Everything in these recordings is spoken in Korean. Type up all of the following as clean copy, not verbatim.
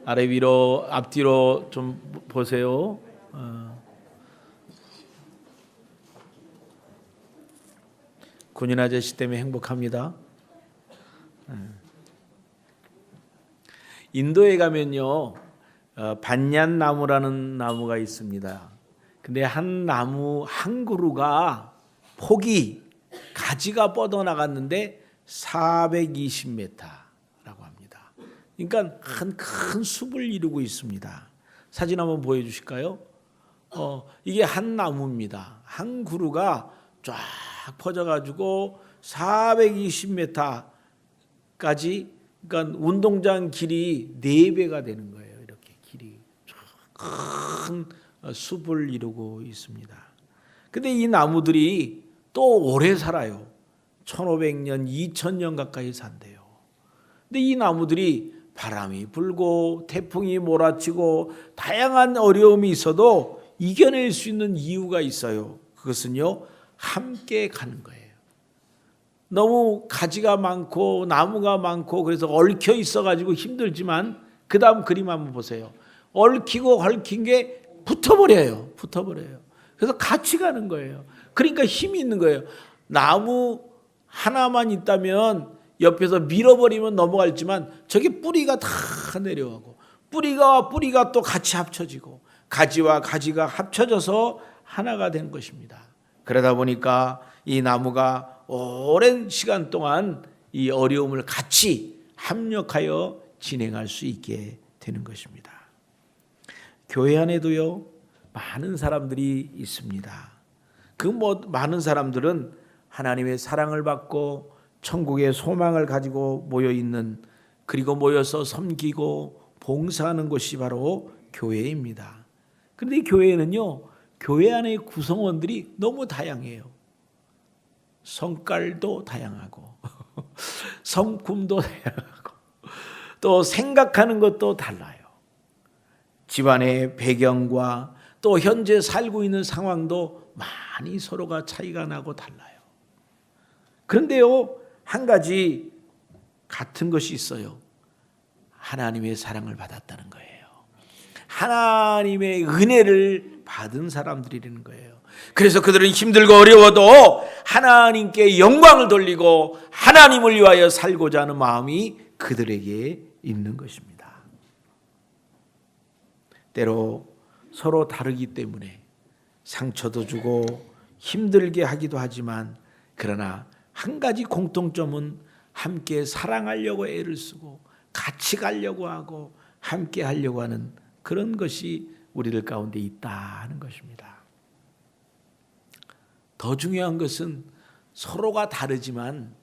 아래 위로 앞뒤로 좀 보세요. 군인 아저씨 때문에 행복합니다. 인도에 가면요, 반얀 나무라는 나무가 있습니다. 근데 한 나무 한 그루가 폭이 가지가 뻗어 나갔는데 420m라고 합니다. 그러니까 큰 숲을 이루고 있습니다. 사진 한번 보여주실까요? 이게 한 나무입니다. 한 그루가 쫙 퍼져가지고 420m까지, 그러니까 운동장 길이 4배가 되는 거예요. 이렇게 길이 큰 숲을 이루고 있습니다. 근데 이 나무들이 또 오래 살아요. 1500년, 2000년 가까이 산대요. 근데 이 나무들이 바람이 불고 태풍이 몰아치고 다양한 어려움이 있어도 이겨낼 수 있는 이유가 있어요. 그것은요, 함께 가는 거예요. 너무 가지가 많고 나무가 많고 그래서 얽혀 있어가지고 힘들지만 그 다음 그림 한번 보세요. 얽히고 얽힌 게 붙어버려요. 그래서 같이 가는 거예요. 그러니까 힘이 있는 거예요. 나무 하나만 있다면 옆에서 밀어버리면 넘어갈지만 저게 뿌리가 다 내려가고 뿌리가 또 같이 합쳐지고 가지와 가지가 합쳐져서 하나가 된 것입니다. 그러다 보니까 이 나무가 오랜 시간 동안 이 어려움을 같이 합력하여 진행할 수 있게 되는 것입니다. 교회 안에도요, 많은 사람들이 있습니다. 그 많은 사람들은 하나님의 사랑을 받고 천국의 소망을 가지고 모여 있는, 그리고 모여서 섬기고 봉사하는 곳이 바로 교회입니다. 그런데 이 교회는요, 교회 안의 구성원들이 너무 다양해요. 성깔도 다양하고 성품도 다양하고 또 생각하는 것도 달라요. 집안의 배경과 또 현재 살고 있는 상황도 많이 서로가 차이가 나고 달라요. 그런데요, 한 가지 같은 것이 있어요. 하나님의 사랑을 받았다는 거예요. 하나님의 은혜를 받은 사람들이라는 거예요. 그래서 그들은 힘들고 어려워도 하나님께 영광을 돌리고 하나님을 위하여 살고자 하는 마음이 그들에게 있는 것입니다. 때로 서로 다르기 때문에 상처도 주고 힘들게 하기도 하지만, 그러나 한 가지 공통점은 함께 사랑하려고 애를 쓰고 같이 가려고 하고 함께 하려고 하는 그런 것이 우리들 가운데 있다는 것입니다. 더 중요한 것은 서로가 다르지만,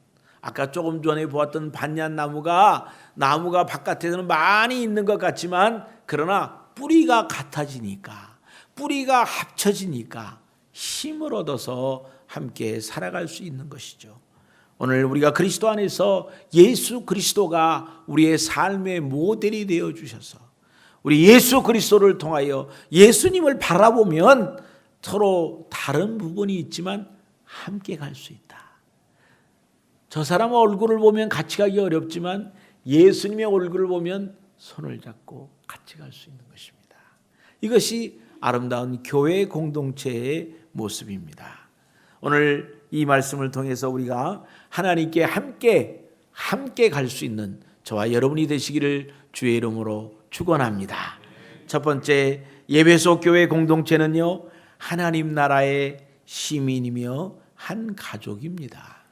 아까 조금 전에 보았던 반얀 나무가 바깥에서는 많이 있는 것 같지만, 그러나 뿌리가 같아지니까, 뿌리가 합쳐지니까 힘을 얻어서 함께 살아갈 수 있는 것이죠. 오늘 우리가 그리스도 안에서 예수 그리스도가 우리의 삶의 모델이 되어 주셔서 우리 예수 그리스도를 통하여 예수님을 바라보면 서로 다른 부분이 있지만 함께 갈 수 있다. 저 사람 얼굴을 보면 같이 가기 어렵지만 예수님의 얼굴을 보면 손을 잡고 같이 갈 수 있는 것입니다. 이것이 아름다운 교회 공동체의 모습입니다. 오늘 이 말씀을 통해서 우리가 하나님께 함께 갈 수 있는 저와 여러분이 되시기를 주의 이름으로 축원합니다. 첫 번째, 예배소 교회 공동체는요, 하나님 나라의 시민이며 한 가족입니다.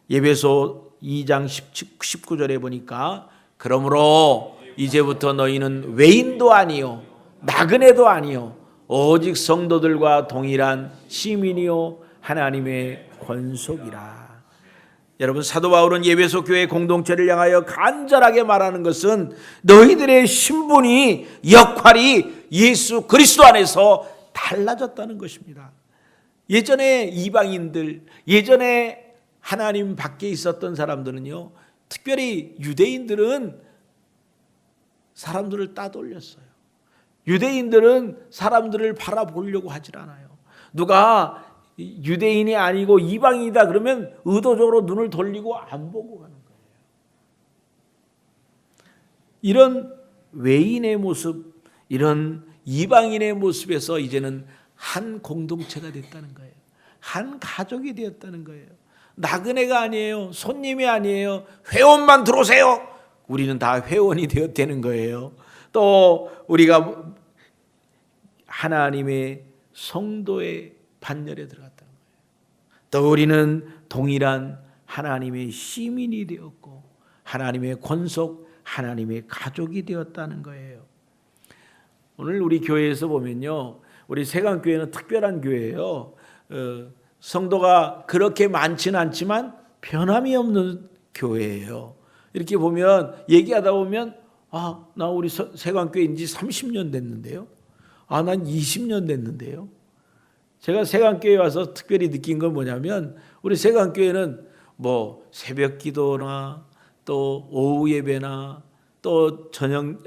예배소 2장 19절에 보니까, 그러므로 이제부터 너희는 외인도 아니요 나그네도 아니요 오직 성도들과 동일한 시민이요 하나님의 권속이라. 여러분, 사도 바울은 예배소 교회 공동체를 향하여 간절하게 말하는 것은 너희들의 신분이, 역할이 예수 그리스도 안에서 달라졌다는 것입니다. 예전에 이방인들, 예전에 하나님 밖에 있었던 사람들은요, 특별히 유대인들은 사람들을 따돌렸어요. 유대인들은 사람들을 바라보려고 하질 않아요. 누가 유대인이 아니고 이방인이다 그러면 의도적으로 눈을 돌리고 안 보고 가는 거예요. 이런 외인의 모습, 이런 이방인의 모습에서 이제는 한 공동체가 됐다는 거예요. 한 가족이 되었다는 거예요. 나그네가 아니에요. 손님이 아니에요. 회원만 들어오세요. 우리는 다 회원이 되었다는 거예요. 또 우리가 하나님의 성도의 반열에 들어갔다는 거예요. 또 우리는 동일한 하나님의 시민이 되었고 하나님의 권속, 하나님의 가족이 되었다는 거예요. 오늘 우리 교회에서 보면요, 우리 세강교회는 특별한 교회예요. 성도가 그렇게 많지는 않지만 변함이 없는 교회예요. 이렇게 보면 얘기하다 보면 나 우리 세강교회인 지 30년 됐는데요. 난 20년 됐는데요. 제가 세강교회 와서 특별히 느낀 건 뭐냐면 우리 세강교회는 뭐 새벽 기도나 또 오후 예배나 또 저녁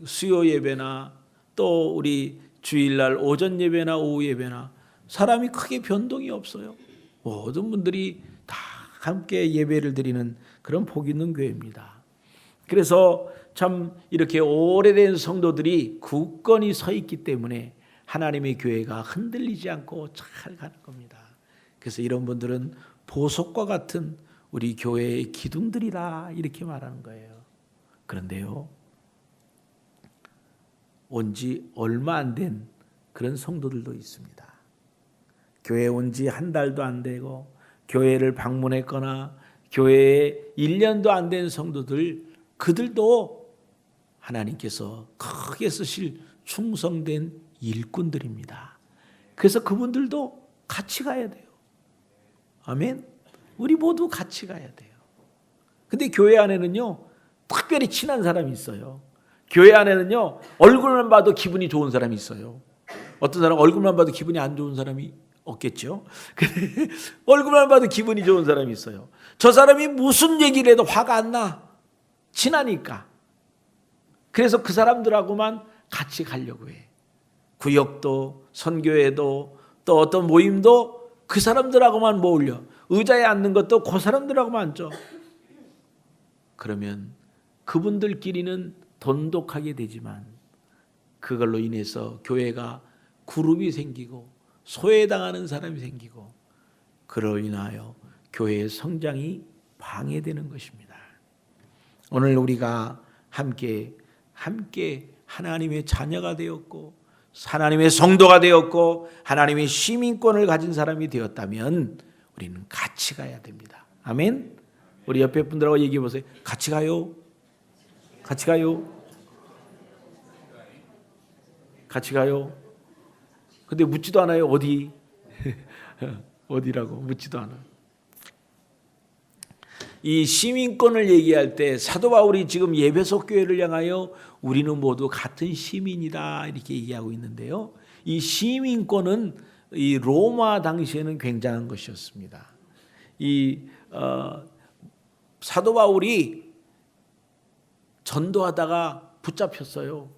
수요 예배나 또 우리 주일날 오전 예배나 오후 예배나 사람이 크게 변동이 없어요. 모든 분들이 다 함께 예배를 드리는 그런 복 있는 교회입니다. 그래서 참 이렇게 오래된 성도들이 굳건히 서 있기 때문에 하나님의 교회가 흔들리지 않고 잘 가는 겁니다. 그래서 이런 분들은 보석과 같은 우리 교회의 기둥들이라 이렇게 말하는 거예요. 그런데요, 온 지 얼마 안 된 그런 성도들도 있습니다. 교회에 온 지 한 달도 안 되고 교회를 방문했거나 교회에 1년도 안 된 성도들, 그들도 하나님께서 크게 쓰실 충성된 일꾼들입니다. 그래서 그분들도 같이 가야 돼요. 아멘. 우리 모두 같이 가야 돼요. 근데 교회 안에는요, 특별히 친한 사람이 있어요. 교회 안에는요, 얼굴만 봐도 기분이 좋은 사람이 있어요. 어떤 사람 얼굴만 봐도 기분이 안 좋은 사람이 없겠죠. 근데 얼굴만 봐도 기분이 좋은 사람이 있어요. 저 사람이 무슨 얘기를 해도 화가 안 나. 친하니까. 그래서 그 사람들하고만 같이 가려고 해. 구역도 선교회도 또 어떤 모임도 그 사람들하고만 모으려. 의자에 앉는 것도 그 사람들하고만 앉죠. 그러면 그분들끼리는 돈독하게 되지만 그걸로 인해서 교회가 그룹이 생기고 소외당하는 사람이 생기고 그로 인하여 교회의 성장이 방해되는 것입니다. 오늘 우리가 함께 하나님의 자녀가 되었고 하나님의 성도가 되었고 하나님의 시민권을 가진 사람이 되었다면 우리는 같이 가야 됩니다. 아멘. 우리 옆에 분들하고 얘기해 보세요. 같이 가요. 같이 가요. 같이 가요. 근데 묻지도 않아요. 어디? 어디라고 묻지도 않아. 이 시민권을 얘기할 때 사도 바울이 지금 에베소 교회를 향하여 우리는 모두 같은 시민이다 이렇게 얘기하고 있는데요. 이 시민권은 이 로마 당시에는 굉장한 것이었습니다. 이 사도 바울이 전도하다가 붙잡혔어요.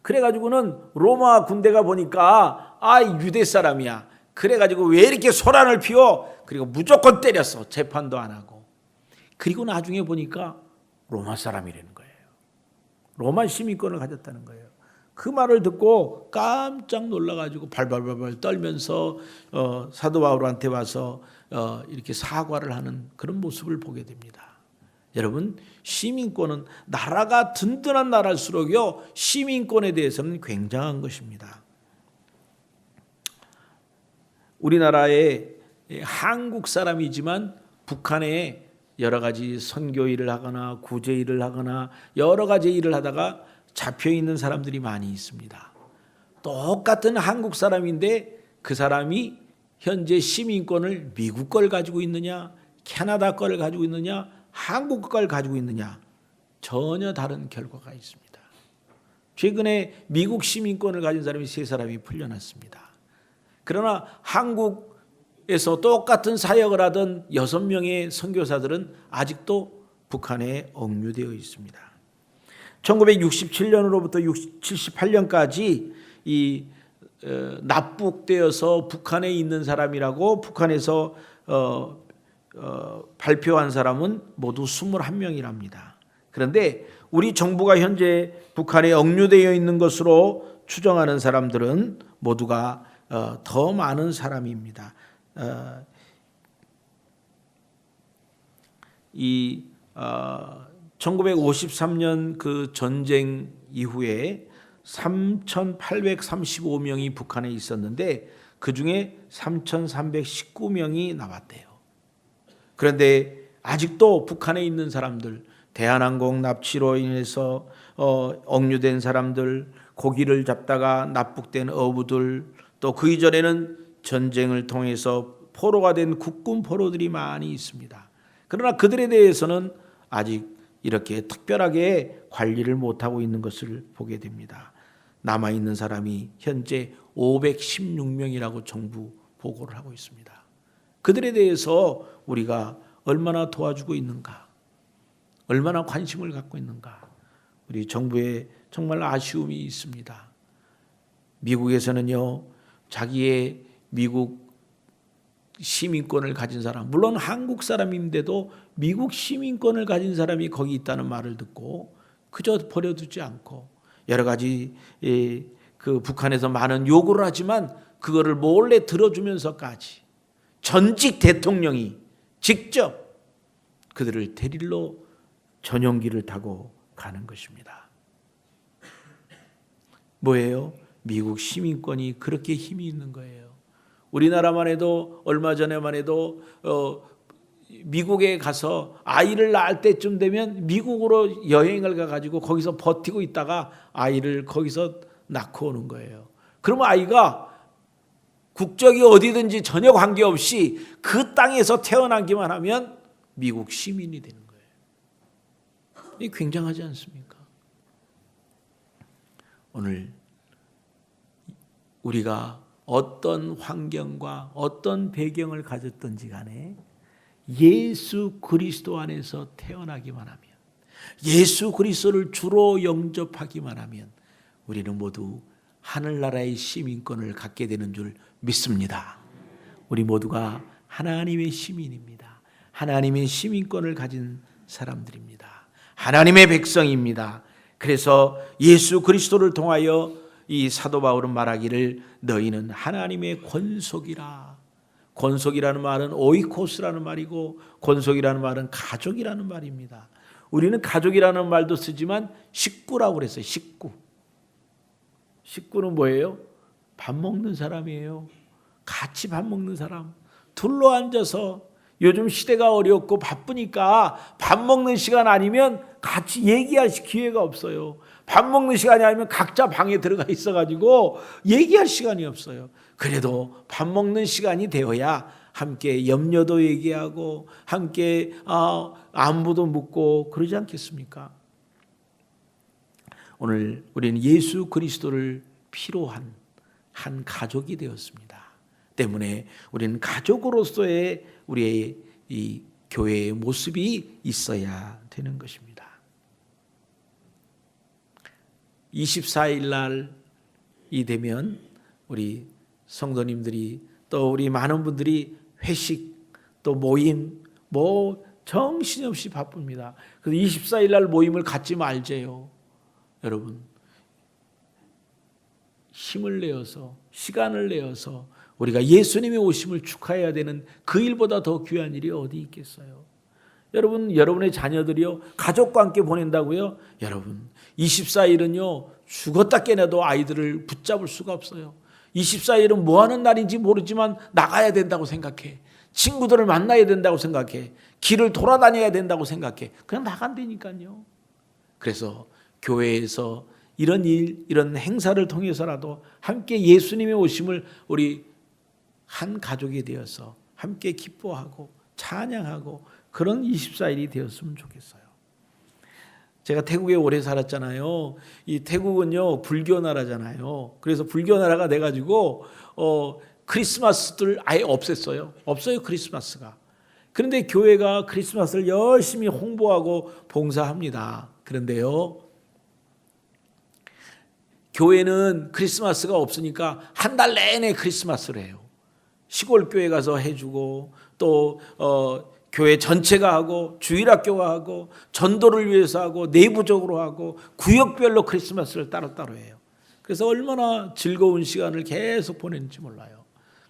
그래가지고는 로마 군대가 보니까 유대 사람이야. 그래가지고 왜 이렇게 소란을 피워? 그리고 무조건 때렸어. 재판도 안 하고. 그리고 나중에 보니까 로마 사람이라는 거예요. 로마 시민권을 가졌다는 거예요. 그 말을 듣고 깜짝 놀라가지고 발발발발 떨면서 사도 바울한테 와서 이렇게 사과를 하는 그런 모습을 보게 됩니다. 여러분, 시민권은 나라가 든든한 나라일수록요 시민권에 대해서는 굉장한 것입니다. 우리나라의 한국 사람이지만 북한에 여러 가지 선교 일을 하거나 구제 일을 하거나 여러 가지 일을 하다가 잡혀 있는 사람들이 많이 있습니다. 똑같은 한국 사람인데 그 사람이 현재 시민권을 미국 걸 가지고 있느냐, 캐나다 걸 가지고 있느냐, 한국 걸 가지고 있느냐, 전혀 다른 결과가 있습니다. 최근에 미국 시민권을 가진 사람이 3사람이 풀려났습니다. 그러나 한국에서 똑같은 사역을 하던 6명의 선교사들은 아직도 북한에 억류되어 있습니다. 1967년으로부터 78년까지 이 납북되어서 북한에 있는 사람이라고 북한에서 발표한 사람은 모두 21명이랍니다. 그런데 우리 정부가 현재 북한에 억류되어 있는 것으로 추정하는 사람들은 모두가 더 많은 사람입니다. 이 1953년 그 전쟁 이후에 3,835명이 북한에 있었는데 그 중에 3,319명이 나왔대요. 그런데 아직도 북한에 있는 사람들, 대한항공 납치로 인해서 억류된 사람들, 고기를 잡다가 납북된 어부들, 또 그 이전에는 전쟁을 통해서 포로가 된 국군 포로들이 많이 있습니다. 그러나 그들에 대해서는 아직 이렇게 특별하게 관리를 못하고 있는 것을 보게 됩니다. 남아있는 사람이 현재 516명이라고 정부 보고를 하고 있습니다. 그들에 대해서 우리가 얼마나 도와주고 있는가, 얼마나 관심을 갖고 있는가, 우리 정부에 정말 아쉬움이 있습니다. 미국에서는요, 자기의 미국 시민권을 가진 사람, 물론 한국 사람인데도 미국 시민권을 가진 사람이 거기 있다는 말을 듣고 그저 버려두지 않고 여러 가지 그 북한에서 많은 요구를 하지만 그거를 몰래 들어주면서까지 전직 대통령이 직접 그들을 데리러 전용기를 타고 가는 것입니다. 뭐예요? 미국 시민권이 그렇게 힘이 있는 거예요. 우리나라만 해도 얼마 전에만 해도 미국에 가서 아이를 낳을 때쯤 되면 미국으로 여행을 가가지고 거기서 버티고 있다가 아이를 거기서 낳고 오는 거예요. 그러면 아이가 국적이 어디든지 전혀 관계없이 그 땅에서 태어나기만 하면 미국 시민이 되는 거예요. 이게 굉장하지 않습니까? 오늘 우리가 어떤 환경과 어떤 배경을 가졌든지 간에 예수 그리스도 안에서 태어나기만 하면, 예수 그리스도를 주로 영접하기만 하면 우리는 모두 하늘나라의 시민권을 갖게 되는 줄 믿습니다. 우리 모두가 하나님의 시민입니다. 하나님의 시민권을 가진 사람들입니다. 하나님의 백성입니다. 그래서 예수 그리스도를 통하여 이 사도 바울은 말하기를 너희는 하나님의 권속이라. 권속이라는 말은 오이코스라는 말이고 권속이라는 말은 가족이라는 말입니다. 우리는 가족이라는 말도 쓰지만 식구라고 그랬어요. 식구. 식구는 뭐예요? 밥 먹는 사람이에요. 같이 밥 먹는 사람. 둘러 앉아서 요즘 시대가 어렵고 바쁘니까 밥 먹는 시간 아니면 같이 얘기할 기회가 없어요. 밥 먹는 시간이 아니면 각자 방에 들어가 있어가지고 얘기할 시간이 없어요. 그래도 밥 먹는 시간이 되어야 함께 염려도 얘기하고 함께 안부도 묻고 그러지 않겠습니까? 오늘 우리는 예수 그리스도를 피로 한 가족이 되었습니다. 때문에 우리는 가족으로서의 우리의 이 교회의 모습이 있어야 되는 것입니다. 24일 날이 되면 우리 성도님들이 또 우리 많은 분들이 회식 또 모임 정신없이 바쁩니다. 그래서 24일 날 모임을 갖지 말재요. 여러분 힘을 내어서 시간을 내어서 우리가 예수님의 오심을 축하해야 되는 그 일보다 더 귀한 일이 어디 있겠어요? 여러분, 여러분의 자녀들이요 가족과 함께 보낸다고요? 여러분 24일은요 죽었다 깨나도 아이들을 붙잡을 수가 없어요. 24일은 뭐 하는 날인지 모르지만 나가야 된다고 생각해. 친구들을 만나야 된다고 생각해. 길을 돌아다녀야 된다고 생각해. 그냥 나간다니까요. 그래서 교회에서 이런 일, 이런 행사를 통해서라도 함께 예수님의 오심을 우리 한 가족이 되어서 함께 기뻐하고 찬양하고 그런 24일이 되었으면 좋겠어요. 제가 태국에 오래 살았잖아요. 이 태국은요 불교 나라잖아요. 그래서 불교 나라가 돼가지고 크리스마스들 아예 없앴어요. 없어요 크리스마스가. 그런데 교회가 크리스마스를 열심히 홍보하고 봉사합니다. 그런데요 교회는 크리스마스가 없으니까 한 달 내내 크리스마스를 해요. 시골 교회 가서 해주고 또 교회 전체가 하고 주일학교가 하고 전도를 위해서 하고 내부적으로 하고 구역별로 크리스마스를 따로따로 해요. 그래서 얼마나 즐거운 시간을 계속 보냈는지 몰라요.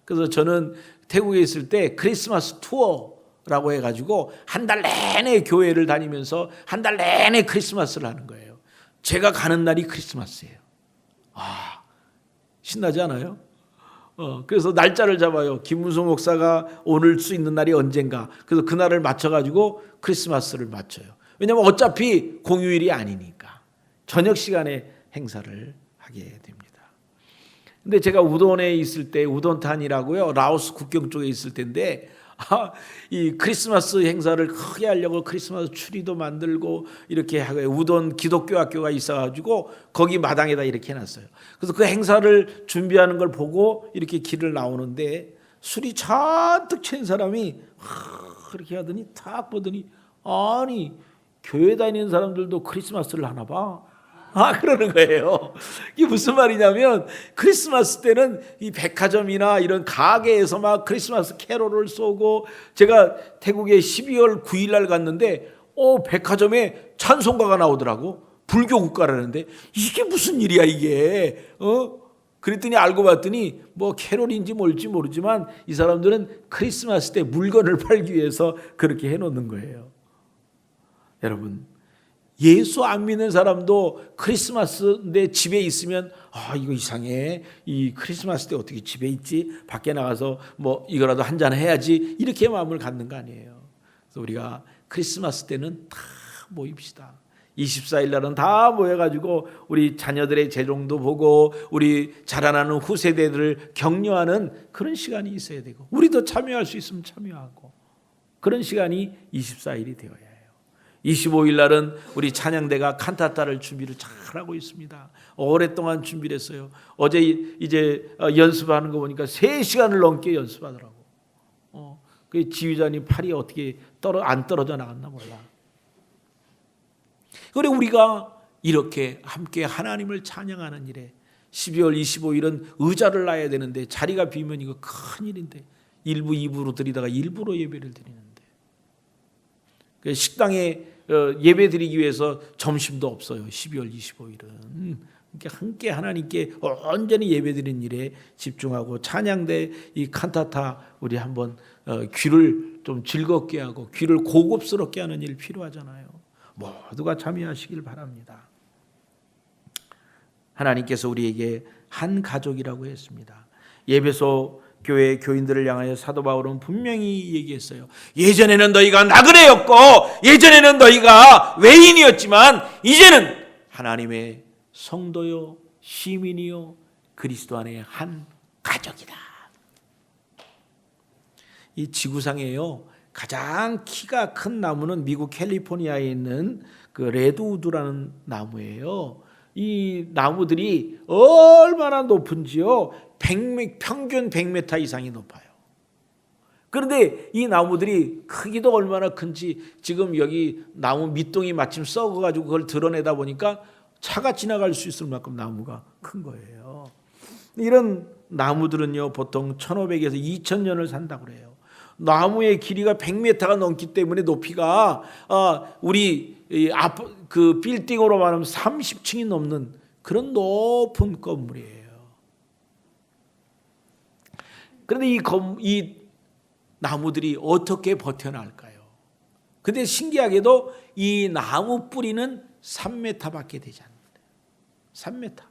그래서 저는 태국에 있을 때 크리스마스 투어라고 해가지고 한 달 내내 교회를 다니면서 한 달 내내 크리스마스를 하는 거예요. 제가 가는 날이 크리스마스예요. 신나지 않아요? 그래서 날짜를 잡아요. 김문수 목사가 오늘 수 있는 날이 언젠가. 그래서 그날을 맞춰가지고 크리스마스를 맞춰요. 왜냐하면 어차피 공휴일이 아니니까 저녁 시간에 행사를 하게 됩니다. 근데 제가 우돈에 있을 때, 우돈탄이라고요, 라오스 국경 쪽에 있을 때인데 이 크리스마스 행사를 크게 하려고 크리스마스 추리도 만들고 이렇게 하고, 우돈 기독교 학교가 있어가지고 거기 마당에다 이렇게 해놨어요. 그래서 그 행사를 준비하는 걸 보고 이렇게 길을 나오는데 술이 잔뜩 취한 사람이 그렇게 하더니 딱 보더니, 아니 교회 다니는 사람들도 크리스마스를 하나 봐. 그러는 거예요. 이게 무슨 말이냐면, 크리스마스 때는 이 백화점이나 이런 가게에서 막 크리스마스 캐롤을 쏘고, 제가 태국에 12월 9일 날 갔는데 백화점에 찬송가가 나오더라고. 불교 국가라는데 이게 무슨 일이야 이게. 그랬더니 알고 봤더니 뭐 캐롤인지 뭘지 모르지만 이 사람들은 크리스마스 때 물건을 팔기 위해서 그렇게 해놓는 거예요. 여러분, 예수 안 믿는 사람도 크리스마스인데 집에 있으면 이거 이상해. 이 크리스마스 때 어떻게 집에 있지? 밖에 나가서 뭐 이거라도 한잔 해야지. 이렇게 마음을 갖는 거 아니에요. 그래서 우리가 크리스마스 때는 다 모입시다. 24일 날은 다 모여가지고 우리 자녀들의 재종도 보고 우리 자라나는 후세대들을 격려하는 그런 시간이 있어야 되고, 우리도 참여할 수 있으면 참여하고, 그런 시간이 24일이 되어야 해요. 25일 날은 우리 찬양대가 칸타타를 준비를 잘하고 있습니다. 오랫동안 준비를 했어요. 어제 이제 연습하는 거 보니까 3시간을 넘게 연습하더라고. 그 지휘자님 팔이 어떻게 안 떨어져 나갔나 몰라. 그래, 우리가 이렇게 함께 하나님을 찬양하는 일에 12월 25일은 의자를 놔야 되는데 자리가 비면 이거 큰일인데 1부 2부로 드리다가 1부로 예배를 드리는데, 식당에 예배 드리기 위해서 점심도 없어요. 12월 25일은 함께 하나님께 온전히 예배 드리는 일에 집중하고, 찬양대 이 칸타타 우리 한번 귀를 좀 즐겁게 하고 귀를 고급스럽게 하는 일 필요하잖아요. 모두가 참여하시길 바랍니다. 하나님께서 우리에게 한 가족이라고 했습니다. 예배소 교회 교인들을 향하여 사도 바울은 분명히 얘기했어요. 예전에는 너희가 나그네였고 예전에는 너희가 외인이었지만 이제는 하나님의 성도요 시민이요 그리스도 안에 한 가족이다. 이 지구상에요 가장 키가 큰 나무는 미국 캘리포니아에 있는 그 레드우드라는 나무예요. 이 나무들이 얼마나 높은지요, 평균 100m 이상이 높아요. 그런데 이 나무들이 크기도 얼마나 큰지, 지금 여기 나무 밑동이 마침 썩어가지고 그걸 드러내다 보니까 차가 지나갈 수 있을 만큼 나무가 큰 거예요. 이런 나무들은요 보통 1500에서 2000년을 산다고 그래요. 나무의 길이가 100m가 넘기 때문에 높이가 우리 그 빌딩으로 말하면 30층이 넘는 그런 높은 건물이에요. 그런데 이 나무들이 어떻게 버텨날까요? 근데 신기하게도 이 나무 뿌리는 3m밖에 되지 않는다. 3m.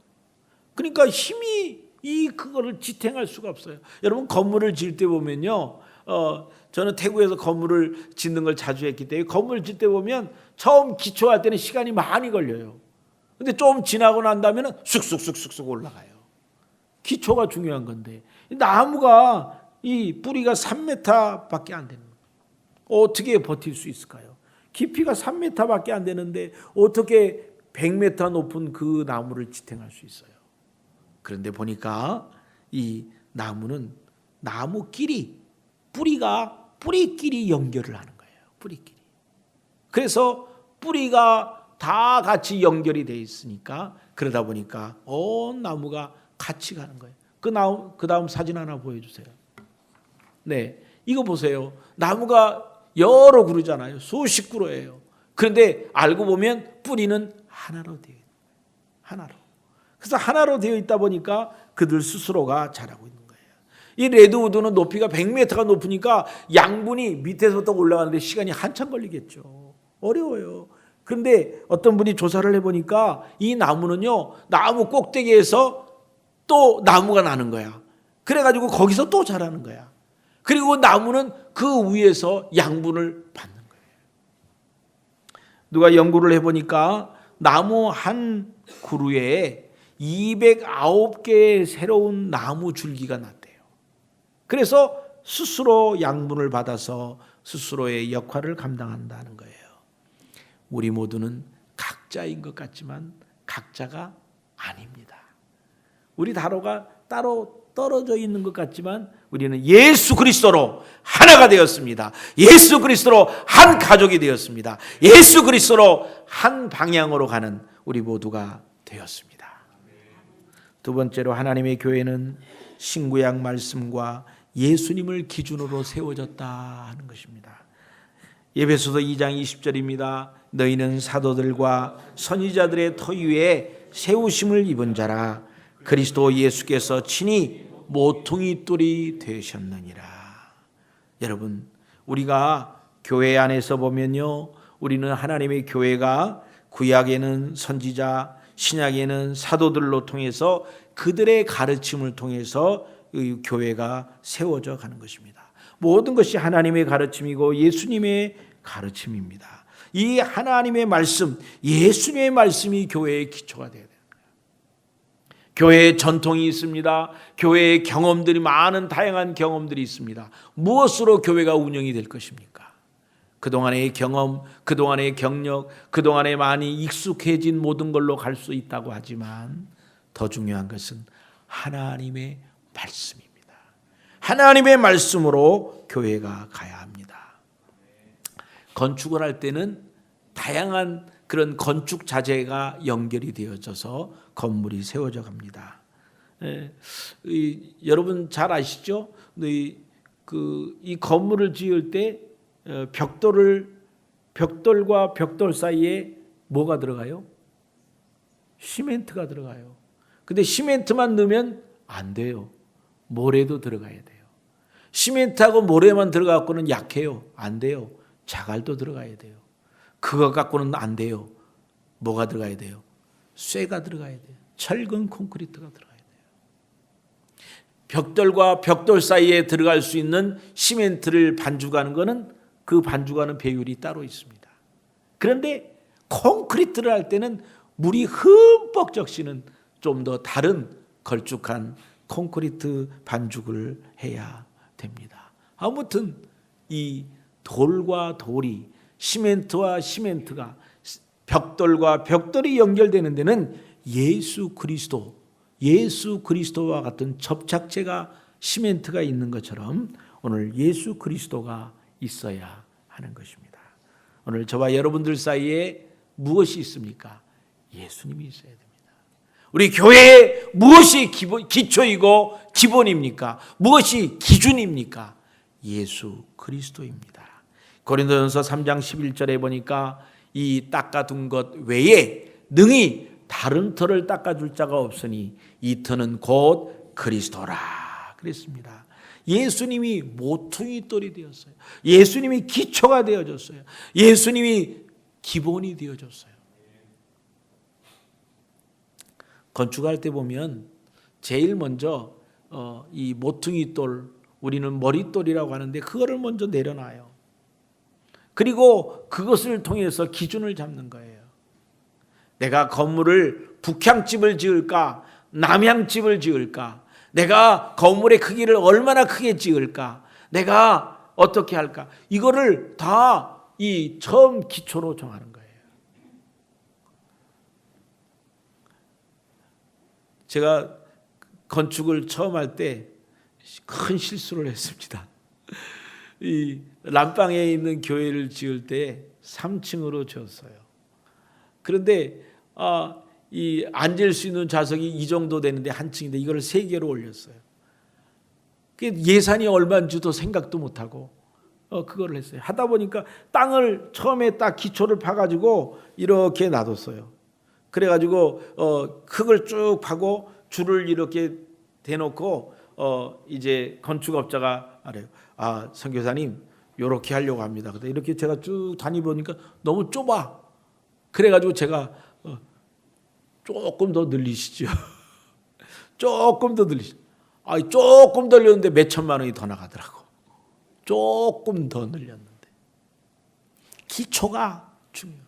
그러니까 힘이 그거를 지탱할 수가 없어요. 여러분, 건물을 지을 때 보면요, 저는 태국에서 건물을 짓는 걸 자주 했기 때문에 건물을 짓을 때 보면 처음 기초할 때는 시간이 많이 걸려요. 근데 좀 지나고 난 다음에는 쑥쑥 올라가요. 기초가 중요한 건데, 나무가 이 뿌리가 3m밖에 안 되는 거예요. 어떻게 버틸 수 있을까요? 깊이가 3m밖에 안 되는데 어떻게 100m 높은 그 나무를 지탱할 수 있어요? 그런데 보니까 이 나무는 나무끼리 뿌리끼리 연결을 하는 거예요. 뿌리끼리. 그래서 뿌리가 다 같이 연결이 돼 있으니까, 그러다 보니까 온 나무가 같이 가는 거예요. 그 다음 사진 하나 보여주세요. 네, 이거 보세요. 나무가 여러 그루잖아요. 수십 그루예요. 그런데 알고 보면 뿌리는 하나로 되어 있는 거예요. 하나로. 그래서 하나로 되어 있다 보니까 그들 스스로가 자라고 있는 거예요. 이 레드우드는 높이가 100m가 높으니까 양분이 밑에서부터 올라가는데 시간이 한참 걸리겠죠. 어려워요. 그런데 어떤 분이 조사를 해보니까 이 나무는요, 나무 꼭대기에서 또 나무가 나는 거야. 그래가지고 거기서 또 자라는 거야. 그리고 나무는 그 위에서 양분을 받는 거예요. 누가 연구를 해보니까 나무 한 그루에 209개의 새로운 나무 줄기가 났대요. 그래서 스스로 양분을 받아서 스스로의 역할을 감당한다는 거예요. 우리 모두는 각자인 것 같지만 각자가 아닙니다. 우리 다로가 따로 떨어져 있는 것 같지만 우리는 예수 그리스도로 하나가 되었습니다. 예수 그리스도로 한 가족이 되었습니다. 예수 그리스도로 한 방향으로 가는 우리 모두가 되었습니다. 두 번째로 하나님의 교회는 신구약 말씀과 예수님을 기준으로 세워졌다 하는 것입니다. 에베소서 2장 20절입니다. 너희는 사도들과 선지자들의 터 위에 세우심을 입은 자라. 그리스도 예수께서 친히 모퉁이 돌이 되셨느니라. 여러분, 우리가 교회 안에서 보면요, 우리는 하나님의 교회가 구약에는 선지자, 신약에는 사도들로 통해서 그들의 가르침을 통해서 이 교회가 세워져 가는 것입니다. 모든 것이 하나님의 가르침이고 예수님의 가르침입니다. 이 하나님의 말씀, 예수님의 말씀이 교회의 기초가 되어야 돼요. 교회의 전통이 있습니다. 교회의 경험들이, 많은 다양한 경험들이 있습니다. 무엇으로 교회가 운영이 될 것입니까? 그동안의 경험, 그동안의 경력, 그동안에 많이 익숙해진 모든 걸로 갈 수 있다고 하지만 더 중요한 것은 하나님의 말씀입니다. 하나님의 말씀으로 교회가 가야 합니다. 건축을 할 때는 다양한 그런 건축 자재가 연결이 되어져서 건물이 세워져 갑니다. 여러분 잘 아시죠? 이 건물을 지을 때 벽돌과 벽돌 사이에 뭐가 들어가요? 시멘트가 들어가요. 근데 시멘트만 넣으면 안 돼요. 모래도 들어가야 돼요. 시멘트하고 모래만 들어가고는 약해요. 안 돼요. 자갈도 들어가야 돼요. 그거 갖고는 안 돼요. 뭐가 들어가야 돼요? 쇠가 들어가야 돼요. 철근 콘크리트가 들어가야 돼요. 벽돌과 벽돌 사이에 들어갈 수 있는 시멘트를 반죽하는 것은 그 반죽하는 배율이 따로 있습니다. 그런데 콘크리트를 할 때는 물이 흠뻑 적시는 좀 더 다른 걸쭉한 콘크리트 반죽을 해야 됩니다. 아무튼 이 돌과 돌이, 시멘트와 시멘트가, 벽돌과 벽돌이 연결되는 데는 예수 그리스도와 같은 접착제가, 시멘트가 있는 것처럼 오늘 예수 그리스도가 있어야 하는 것입니다. 오늘 저와 여러분들 사이에 무엇이 있습니까? 예수님이 있어야 됩니다. 우리 교회에 무엇이 기초이고 기본입니까? 무엇이 기준입니까? 예수 그리스도입니다. 고린도전서 3장 11절에 보니까 이 닦아둔 것 외에 능히 다른 터를 닦아줄 자가 없으니 이 터는 곧 그리스도라 그랬습니다. 예수님이 모퉁이 돌이 되었어요. 예수님이 기초가 되어졌어요. 예수님이 기본이 되어졌어요. 건축할 때 보면 제일 먼저 이 모퉁이 돌, 우리는 머릿돌이라고 하는데 그거를 먼저 내려놔요. 그리고 그것을 통해서 기준을 잡는 거예요. 내가 건물을 북향집을 지을까, 남향집을 지을까, 내가 건물의 크기를 얼마나 크게 지을까, 내가 어떻게 할까, 이거를 다 이 처음 기초로 정하는 거예요. 제가 건축을 처음 할 때 큰 실수를 했습니다. 이 람방에 있는 교회를 지을 때 3층으로 지었어요. 그런데 이 앉을 수 있는 좌석이 이 정도 되는데 한 층인데 이걸 3개로 올렸어요. 예산이 얼마인지도 생각도 못하고 그거를 했어요. 하다 보니까 땅을 처음에 딱 기초를 파가지고 이렇게 놔뒀어요. 그래가지고 흙을 쭉 파고 줄을 이렇게 대놓고 이제 건축업자가 알아요. 아, 선교사님 이렇게 하려고 합니다. 근데 이렇게 제가 쭉 다니보니까 너무 좁아. 그래가지고 제가 조금 더 늘리시죠. 조금 더 늘리시죠. 조금 더 늘렸는데 몇 천만 원이 더 나가더라고. 조금 더 늘렸는데. 기초가 중요해요.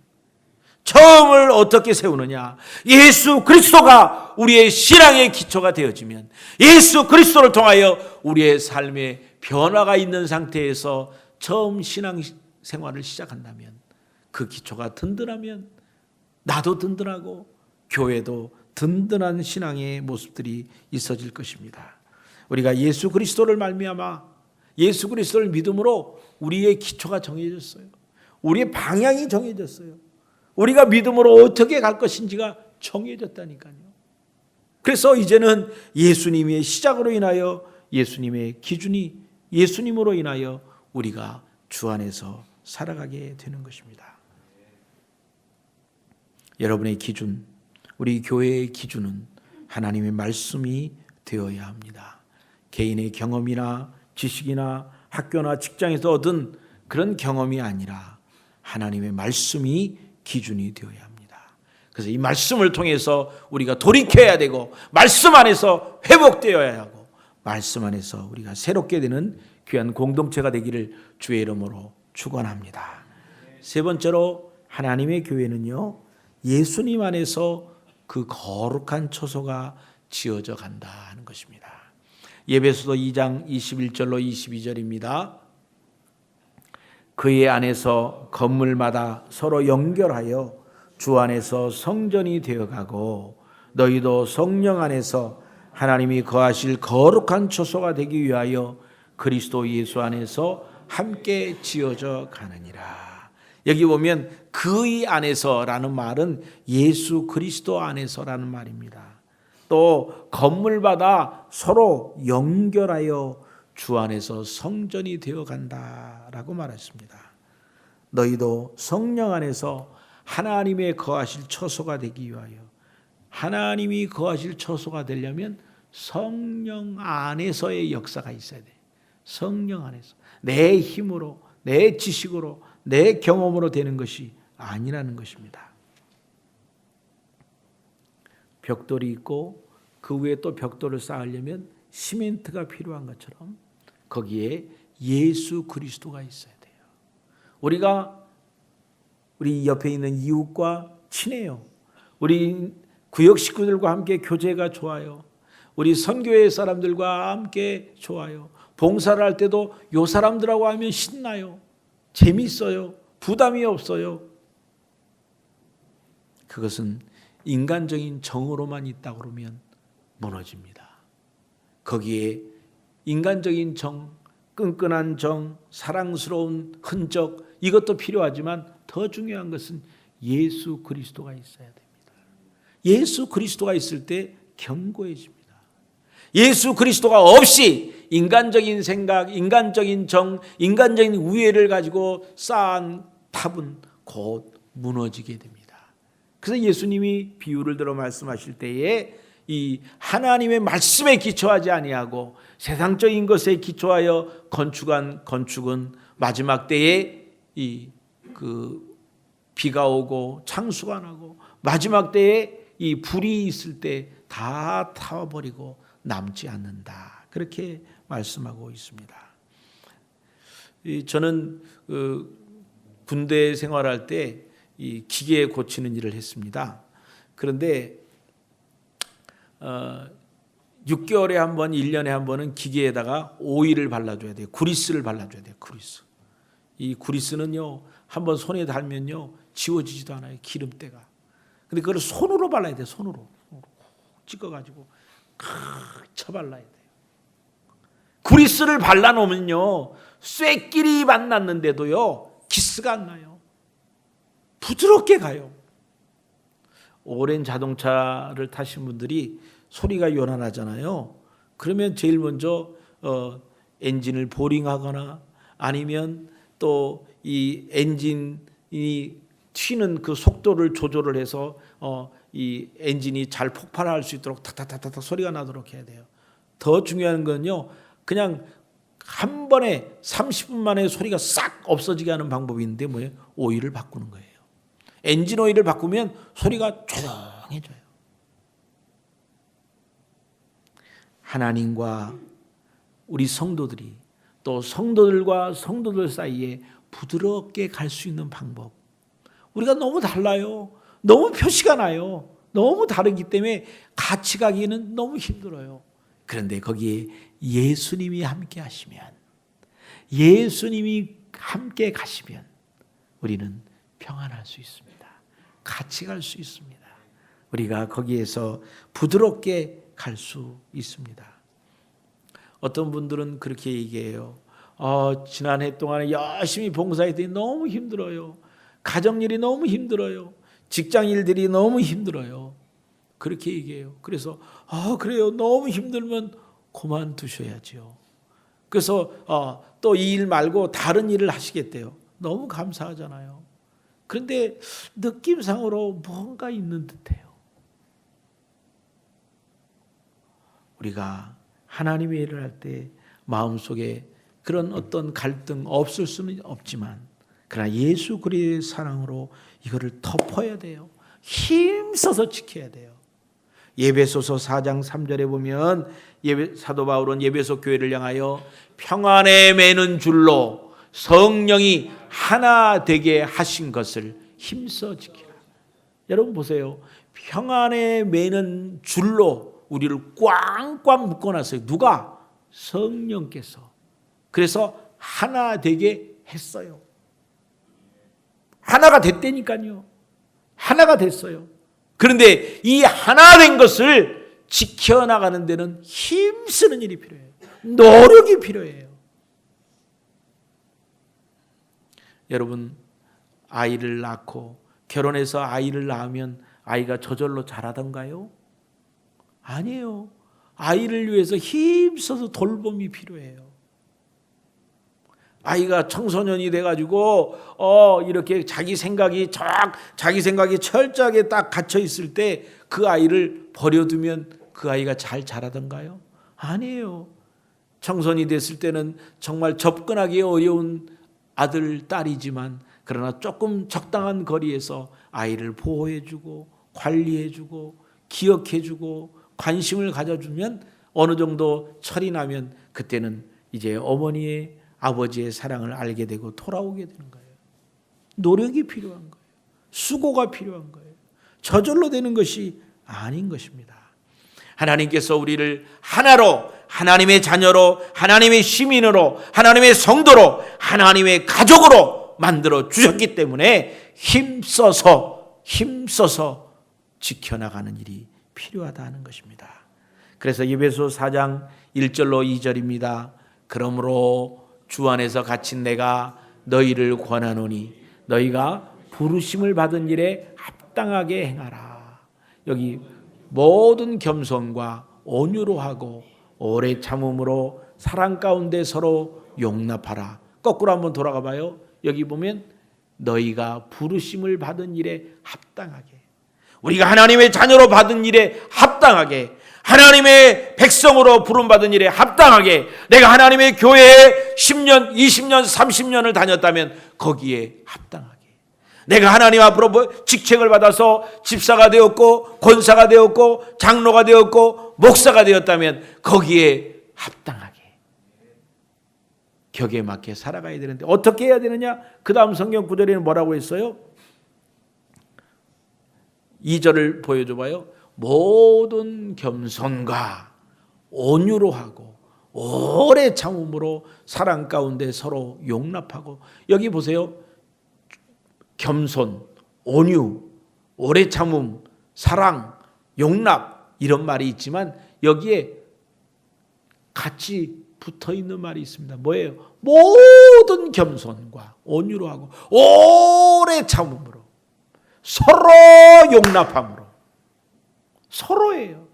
처음을 어떻게 세우느냐? 예수 그리스도가 우리의 신앙의 기초가 되어지면, 예수 그리스도를 통하여 우리의 삶에 변화가 있는 상태에서 처음 신앙 생활을 시작한다면, 그 기초가 든든하면 나도 든든하고 교회도 든든한 신앙의 모습들이 있어질 것입니다. 우리가 예수 그리스도를 말미암아 예수 그리스도를 믿음으로 우리의 기초가 정해졌어요. 우리의 방향이 정해졌어요. 우리가 믿음으로 어떻게 갈 것인지가 정해졌다니까요. 그래서 이제는 예수님의 시작으로 인하여 예수님의 기준이 예수님으로 인하여 우리가 주 안에서 살아가게 되는 것입니다. 여러분의 기준, 우리 교회의 기준은 하나님의 말씀이 되어야 합니다. 개인의 경험이나 지식이나 학교나 직장에서 얻은 그런 경험이 아니라 하나님의 말씀이 기준이 되어야 합니다. 그래서 이 말씀을 통해서 우리가 돌이켜야 되고, 말씀 안에서 회복되어야 하고, 말씀 안에서 우리가 새롭게 되는 귀한 공동체가 되기를 주의 이름으로 축원합니다. 세 번째로 하나님의 교회는요, 예수님 안에서 그 거룩한 처소가 지어져 간다 하는 것입니다. 에베소서 2장 21절로 22절입니다. 그의 안에서 건물마다 서로 연결하여 주 안에서 성전이 되어가고, 너희도 성령 안에서 하나님이 거하실 거룩한 처소가 되기 위하여 그리스도 예수 안에서 함께 지어져 가느니라. 여기 보면 그의 안에서라는 말은 예수 그리스도 안에서라는 말입니다. 또 건물마다 서로 연결하여 주 안에서 성전이 되어 간다라고 말했습니다. 너희도 성령 안에서 하나님의 거하실 처소가 되기 위하여, 하나님이 거하실 처소가 되려면 성령 안에서의 역사가 있어야 돼. 성령 안에서. 내 힘으로, 내 지식으로, 내 경험으로 되는 것이 아니라는 것입니다. 벽돌이 있고 그 위에 또 벽돌을 쌓으려면 시멘트가 필요한 것처럼 거기에 예수 그리스도가 있어야 돼요. 우리 옆에 있는 이웃과 친해요. 우리 구역 식구들과 함께 교제가 좋아요. 우리 선교회 사람들과 함께 좋아요. 봉사를 할 때도 요 사람들하고 하면 신나요. 재미있어요. 부담이 없어요. 그것은 인간적인 정으로만 있다 그러면 무너집니다. 거기에 인간적인 정, 끈끈한 정, 사랑스러운 흔적, 이것도 필요하지만 더 중요한 것은 예수 그리스도가 있어야 됩니다. 예수 그리스도가 있을 때 견고해집니다. 예수 그리스도가 없이 인간적인 생각, 인간적인 정, 인간적인 우애를 가지고 쌓은 탑은 곧 무너지게 됩니다. 그래서 예수님이 비유를 들어 말씀하실 때에 이 하나님의 말씀에 기초하지 아니하고 세상적인 것에 기초하여 건축한 건축은 마지막 때에 비가 오고 창수가 나고 마지막 때에 이 불이 있을 때 다 타버리고 남지 않는다. 그렇게 말씀하고 있습니다. 저는 군대 생활할 때 이 기계 고치는 일을 했습니다. 그런데 6개월에 한 번, 1년에 한 번은 기계에다가 오일을 발라줘야 돼요. 그리스를 발라줘야 돼요. 그리스. 이 그리스는요, 한번 손에 닿으면요 지워지지도 않아요. 기름때가. 근데 그걸 손으로 발라야 돼요. 손으로 찍어가지고 쳐발라야 돼요. 그리스를 발라놓으면요 쇠끼리 만났는데도요 기스가 안 나요. 부드럽게 가요. 오랜 자동차를 타신 분들이 소리가 요란하잖아요. 그러면 제일 먼저 엔진을 보링하거나 아니면 또 이 엔진이 튀는 그 속도를 조절을 해서 이 엔진이 잘 폭발할 수 있도록 탁탁탁탁 소리가 나도록 해야 돼요. 더 중요한 건요, 그냥 한 번에 30분 만에 소리가 싹 없어지게 하는 방법이 있는데 뭐예요? 오일을 바꾸는 거예요. 엔진 오일을 바꾸면 소리가 조용해져요. 하나님과 우리 성도들이 또 성도들과 성도들 사이에 부드럽게 갈 수 있는 방법. 우리가 너무 달라요. 너무 표시가 나요. 너무 다르기 때문에 같이 가기는 너무 힘들어요. 그런데 거기에 예수님이 함께 하시면, 예수님이 함께 가시면 우리는 평안할 수 있습니다. 같이 갈 수 있습니다. 우리가 거기에서 부드럽게 갈 수 있습니다. 어떤 분들은 그렇게 얘기해요. 지난해 동안에 열심히 봉사했더니 너무 힘들어요. 가정일이 너무 힘들어요. 직장일들이 너무 힘들어요. 그렇게 얘기해요. 그래서 그래요. 너무 힘들면 그만두셔야죠. 그래서 또 이 일 말고 다른 일을 하시겠대요. 너무 감사하잖아요. 그런데 느낌상으로 뭔가 있는 듯해요. 우리가 하나님의 일을 할 때 마음속에 그런 어떤 갈등 없을 수는 없지만, 그러나 예수 그리스도의 사랑으로 이거를 덮어야 돼요. 힘써서 지켜야 돼요. 예배소서 4장 3절에 보면 사도 바울은 예배소 교회를 향하여 평안에 매는 줄로 성령이 하나 되게 하신 것을 힘써 지키라. 여러분 보세요. 평안에 매는 줄로 우리를 꽝꽝 묶어놨어요. 누가? 성령께서. 그래서 하나 되게 했어요. 하나가 됐다니까요. 하나가 됐어요. 그런데 이 하나 된 것을 지켜나가는 데는 힘쓰는 일이 필요해요. 노력이 필요해요. 여러분, 아이를 낳고 결혼해서 아이를 낳으면 아이가 저절로 자라던가요? 아니에요. 아이를 위해서 힘써서 돌봄이 필요해요. 아이가 청소년이 돼가지고 이렇게 자기 생각이 철저하게 딱 갇혀 있을 때 그 아이를 버려두면 그 아이가 잘 자라던가요? 아니에요. 청소년이 됐을 때는 정말 접근하기 어려운 아들, 딸이지만 그러나 조금 적당한 거리에서 아이를 보호해주고 관리해주고 기억해주고 관심을 가져주면 어느 정도 철이 나면 그때는 이제 어머니의 아버지의 사랑을 알게 되고 돌아오게 되는 거예요. 노력이 필요한 거예요. 수고가 필요한 거예요. 저절로 되는 것이 아닌 것입니다. 하나님께서 우리를 하나로, 하나님의 자녀로, 하나님의 시민으로, 하나님의 성도로, 하나님의 가족으로 만들어 주셨기 때문에 힘써서 지켜나가는 일이 필요하다는 것입니다. 그래서 에베소 4장 1절로 2절입니다. 그러므로 주 안에서 갇힌 내가 너희를 권하노니 너희가 부르심을 받은 일에 합당하게 행하라. 여기 모든 겸손과 온유로 하고 오래 참음으로 사랑 가운데 서로 용납하라. 거꾸로 한번 돌아가 봐요. 여기 보면 너희가 부르심을 받은 일에 합당하게, 우리가 하나님의 자녀로 받은 일에 합당하게, 하나님의 백성으로 부름받은 일에 합당하게, 내가 하나님의 교회에 10년, 20년, 30년을 다녔다면 거기에 합당하게, 내가 하나님 앞으로 직책을 받아서 집사가 되었고 권사가 되었고 장로가 되었고 목사가 되었다면 거기에 합당하게, 격에 맞게 살아가야 되는데 어떻게 해야 되느냐? 그 다음 성경 구절에는 뭐라고 했어요? 2절을 보여줘 봐요. 모든 겸손과 온유로 하고 오래 참음으로 사랑 가운데 서로 용납하고. 여기 보세요. 겸손, 온유, 오래 참음, 사랑, 용납 이런 말이 있지만 여기에 같이 붙어 있는 말이 있습니다. 뭐예요? 모든 겸손과 온유로 하고 오래 참음으로 서로 용납함으로. 서로예요.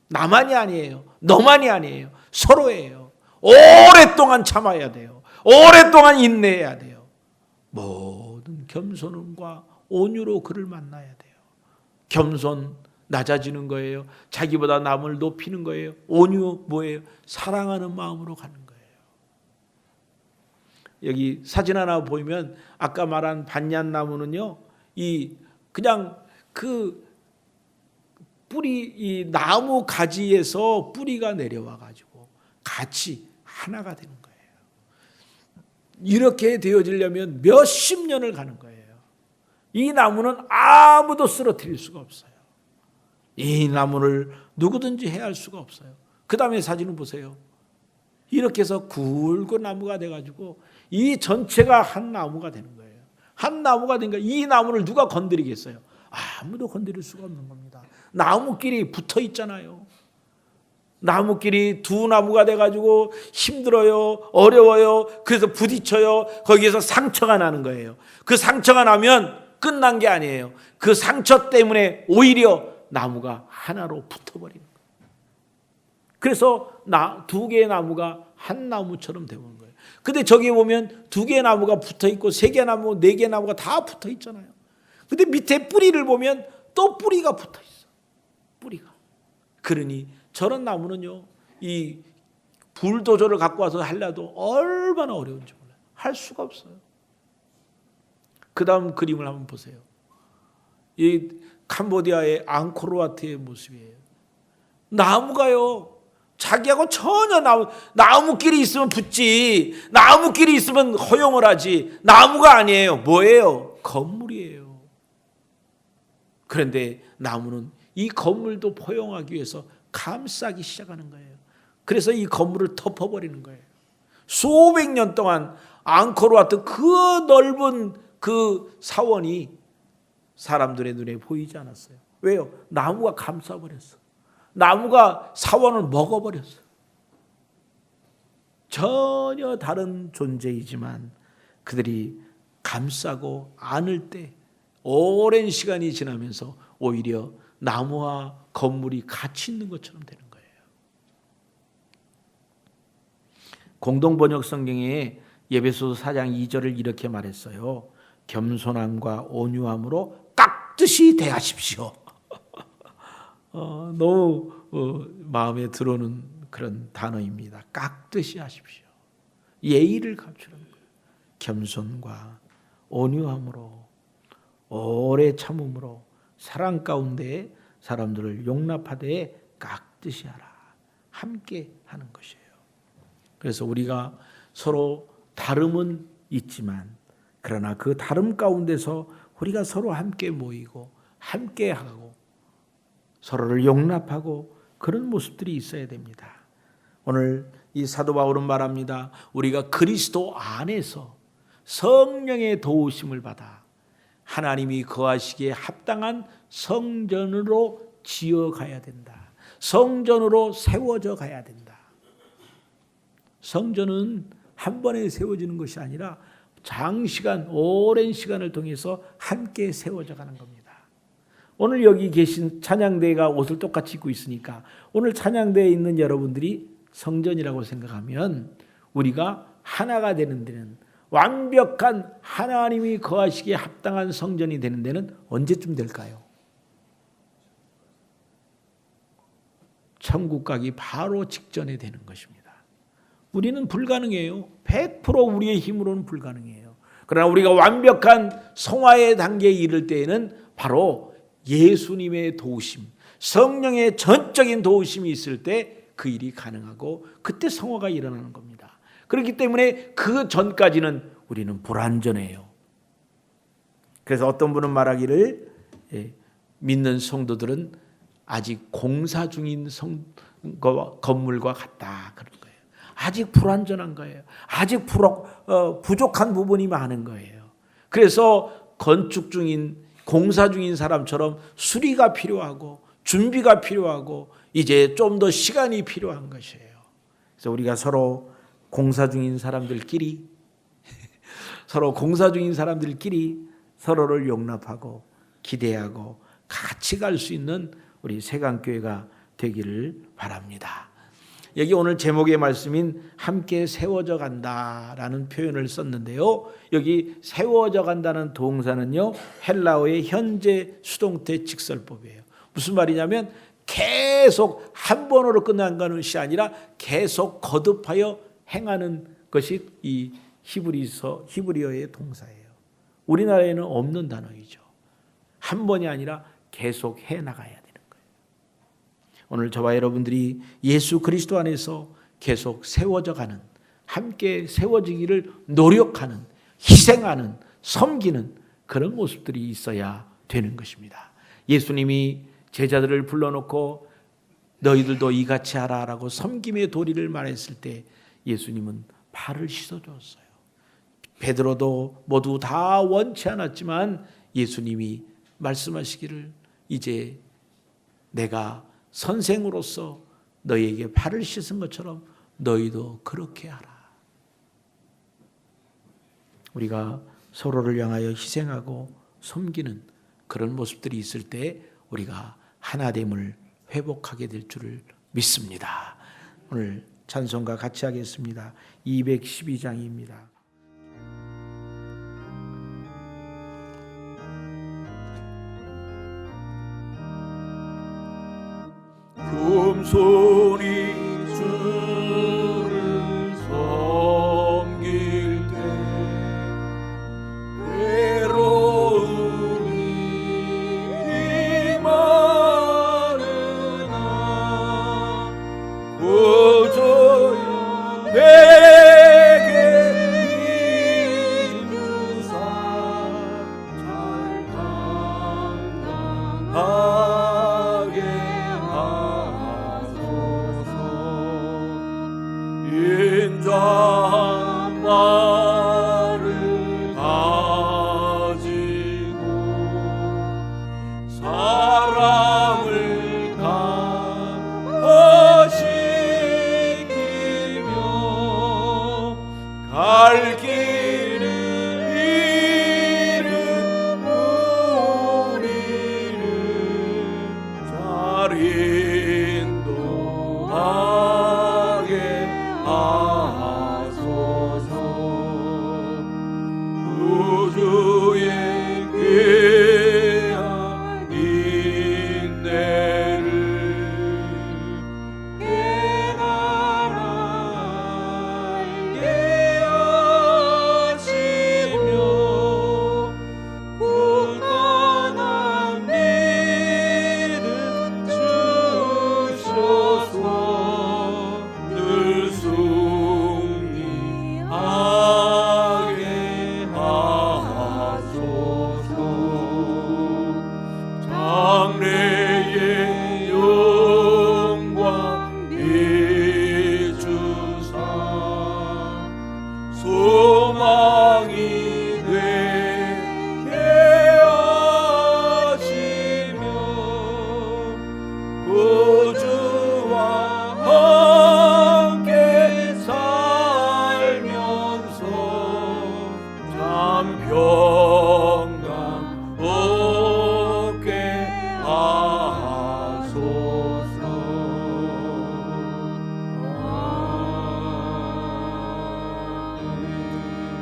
나만이 아니에요. 너만이 아니에요. 서로예요. 오랫동안 참아야 돼요. 오랫동안 인내해야 돼요. 모든 겸손과 온유로 그를 만나야 돼요. 겸손, 낮아지는 거예요. 자기보다 남을 높이는 거예요. 온유 뭐예요? 사랑하는 마음으로 가는 거예요. 여기 사진 하나 보이면 아까 말한 반얀나무는요, 이 그냥 그 뿌리, 이 나무 가지에서 뿌리가 내려와 가지고 같이 하나가 되는 거예요. 이렇게 되어지려면 몇십 년을 가는 거예요. 이 나무는 아무도 쓰러뜨릴 수가 없어요. 이 나무를 누구든지 해할 수가 없어요. 그 다음에 사진을 보세요. 이렇게 해서 굵은 나무가 돼가지고 이 전체가 한 나무가 되는 거예요. 한 나무가 되니까 이 나무를 누가 건드리겠어요? 아무도 건드릴 수가 없는 겁니다. 나무끼리 붙어 있잖아요. 나무끼리 두 나무가 돼가지고 힘들어요, 어려워요. 그래서 부딪혀요. 거기에서 상처가 나는 거예요. 그 상처가 나면 끝난 게 아니에요. 그 상처 때문에 오히려 나무가 하나로 붙어버리는 거예요. 그래서 두 개의 나무가 한 나무처럼 되는 거예요. 근데 저기 보면 두 개의 나무가 붙어 있고 세 개의 나무, 네 개의 나무가 다 붙어 있잖아요. 근데 밑에 뿌리를 보면 또 뿌리가 붙어 있어. 뿌리가. 그러니 저런 나무는요, 이 불도저를 갖고 와서 하려도 얼마나 어려운지 몰라요. 할 수가 없어요. 그 다음 그림을 한번 보세요. 이 캄보디아의 앙코르와트의 모습이에요. 나무가요, 자기하고 전혀 나무끼리 있으면 붙지, 나무끼리 있으면 허용을 하지, 나무가 아니에요. 뭐예요? 건물이에요. 그런데 나무는 이 건물도 포용하기 위해서 감싸기 시작하는 거예요. 그래서 이 건물을 덮어버리는 거예요. 수백 년 동안 앙코르와트 그 넓은 그 사원이 사람들의 눈에 보이지 않았어요. 왜요? 나무가 감싸버렸어. 나무가 사원을 먹어버렸어. 전혀 다른 존재이지만 그들이 감싸고 안을 때 오랜 시간이 지나면서 오히려 나무와 건물이 같이 있는 것처럼 되는 거예요. 공동번역 성경에 에베소서 4장 2절을 이렇게 말했어요. 겸손함과 온유함으로 깍듯이 대하십시오. 너무 마음에 들어오는 그런 단어입니다. 깍듯이 하십시오. 예의를 갖추는 거예요. 겸손과 온유함으로, 오래 참음으로, 사랑 가운데 사람들을 용납하되 깍듯이 하라. 함께 하는 것이에요. 그래서 우리가 서로 다름은 있지만 그러나 그 다름 가운데서 우리가 서로 함께 모이고 함께 하고 서로를 용납하고 그런 모습들이 있어야 됩니다. 오늘 이 사도 바울은 말합니다. 우리가 그리스도 안에서 성령의 도우심을 받아 하나님이 거하시기에 합당한 성전으로 지어가야 된다. 성전으로 세워져 가야 된다. 성전은 한 번에 세워지는 것이 아니라 장시간, 오랜 시간을 통해서 함께 세워져 가는 겁니다. 오늘 여기 계신 찬양대가 옷을 똑같이 입고 있으니까 오늘 찬양대에 있는 여러분들이 성전이라고 생각하면 우리가 하나가 되는 데는, 완벽한 하나님이 거하시기에 합당한 성전이 되는 데는 언제쯤 될까요? 천국 가기 바로 직전에 되는 것입니다. 우리는 불가능해요. 100% 우리의 힘으로는 불가능해요. 그러나 우리가 완벽한 성화의 단계에 이를 때에는 바로 예수님의 도우심, 성령의 전적인 도우심이 있을 때 그 일이 가능하고 그때 성화가 일어나는 겁니다. 그렇기 때문에 그 전까지는 우리는 불완전해요. 그래서 어떤 분은 말하기를 믿는 성도들은 아직 공사 중인 건물과 같다 그런 거예요. 아직 불완전한 거예요. 아직 부족한 부분이 많은 거예요. 그래서 건축 중인, 공사 중인 사람처럼 수리가 필요하고 준비가 필요하고 이제 좀 더 시간이 필요한 것이에요. 그래서 우리가 서로 공사 중인 사람들끼리 서로를 용납하고 기대하고 같이 갈 수 있는 우리 세강교회가 되기를 바랍니다. 여기 오늘 제목의 말씀인 함께 세워져 간다라는 표현을 썼는데요. 여기 세워져 간다는 동사는요, 헬라어의 현재 수동태 직설법이에요. 무슨 말이냐면 계속 한 번으로 끝나는 것이 아니라 계속 거듭하여 행하는 것이 이 히브리어의 동사예요. 우리나라에는 없는 단어이죠. 한 번이 아니라 계속 해 나가야 되는 거예요. 오늘 저와 여러분들이 예수 그리스도 안에서 계속 세워져 가는, 함께 세워지기를 노력하는, 희생하는, 섬기는 그런 모습들이 있어야 되는 것입니다. 예수님이 제자들을 불러놓고 너희들도 이같이 하라라고 섬김의 도리를 말했을 때 예수님은 발을 씻어주었어요. 베드로도 모두 다 원치 않았지만 예수님이 말씀하시기를 이제 내가 선생으로서 너희에게 발을 씻은 것처럼 너희도 그렇게 하라. 우리가 서로를 향하여 희생하고 섬기는 그런 모습들이 있을 때 우리가 하나됨을 회복하게 될 줄을 믿습니다. 오늘 찬송가 같이 하겠습니다. 212장입니다. 금손이 주를 섬길 때 외로움이 임하느나 구주여 내게 주사 잘 감당하게 인자한 말을 가지고 사랑을 강화시키며 갈 길을 잃은 우리를 잘 인도하게 하소서. 구주의 귀한 인내를 깨달아 알게 하시며 굳건한 믿음 주셔서 늘 승리하게 하소서. 장래의 영광 비추사 소망이 되게 하시며 구주와 함께 살면서 참 평강 얻게 하소서.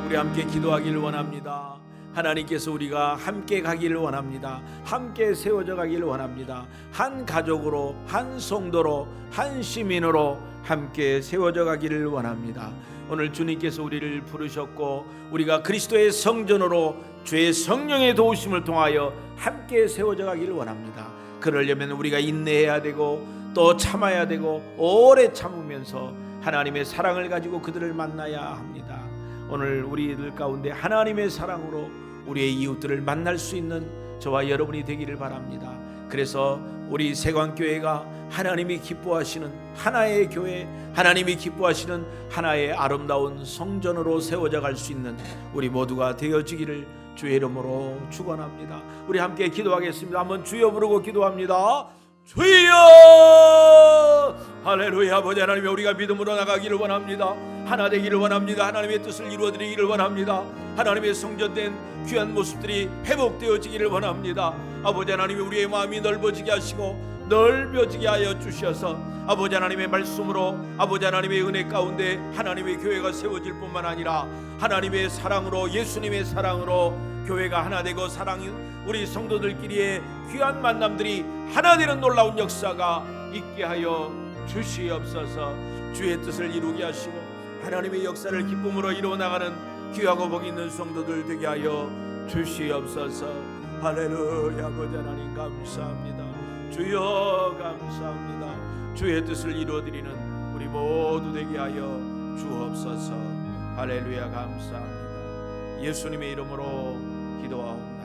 우리 함께 기도하기를 원합니다. 하나님께서 우리가 함께 가기를 원합니다. 함께 세워져 가기를 원합니다. 한 가족으로, 한 성도로, 한 시민으로 함께 세워져 가기를 원합니다. 오늘 주님께서 우리를 부르셨고 우리가 그리스도의 성전으로 주의 성령의 도우심을 통하여 함께 세워져 가기를 원합니다. 그러려면 우리가 인내해야 되고 또 참아야 되고 오래 참으면서 하나님의 사랑을 가지고 그들을 만나야 합니다. 오늘 우리들 가운데 하나님의 사랑으로 우리의 이웃들을 만날 수 있는 저와 여러분이 되기를 바랍니다. 그래서 우리 세관교회가 하나님이 기뻐하시는 하나의 교회, 하나님이 기뻐하시는 하나의 아름다운 성전으로 세워져 갈 수 있는 우리 모두가 되어지기를 주의 이름으로 축원합니다. 우리 함께 기도하겠습니다. 한번 주여 부르고 기도합니다. 주여! 할렐루야. 아버지 하나님, 우리가 믿음으로 나가기를 원합니다. 하나 되기를 원합니다. 하나님의 뜻을 이루어드리기를 원합니다. 하나님의 성전된 귀한 모습들이 회복되어지기를 원합니다. 아버지 하나님이 우리의 마음이 넓어지게 하시고 넓어지게 하여 주셔서 아버지 하나님의 말씀으로 아버지 하나님의 은혜 가운데 하나님의 교회가 세워질 뿐만 아니라 하나님의 사랑으로 예수님의 사랑으로 교회가 하나 되고 사랑이 우리 성도들끼리의 귀한 만남들이 하나 되는 놀라운 역사가 있게 하여 주시옵소서. 주의 뜻을 이루게 하시고 하나님의 역사를 기쁨으로 이루어나가는 귀하고 복 있는 성도들 되게 하여 주시옵소서. 할렐루야. 아버지 하나님 감사합니다. 주여 감사합니다. 주의 뜻을 이루어드리는 우리 모두 되게 하여 주옵소서. 할렐루야 감사합니다. 예수님의 이름으로 기도하옵나이다.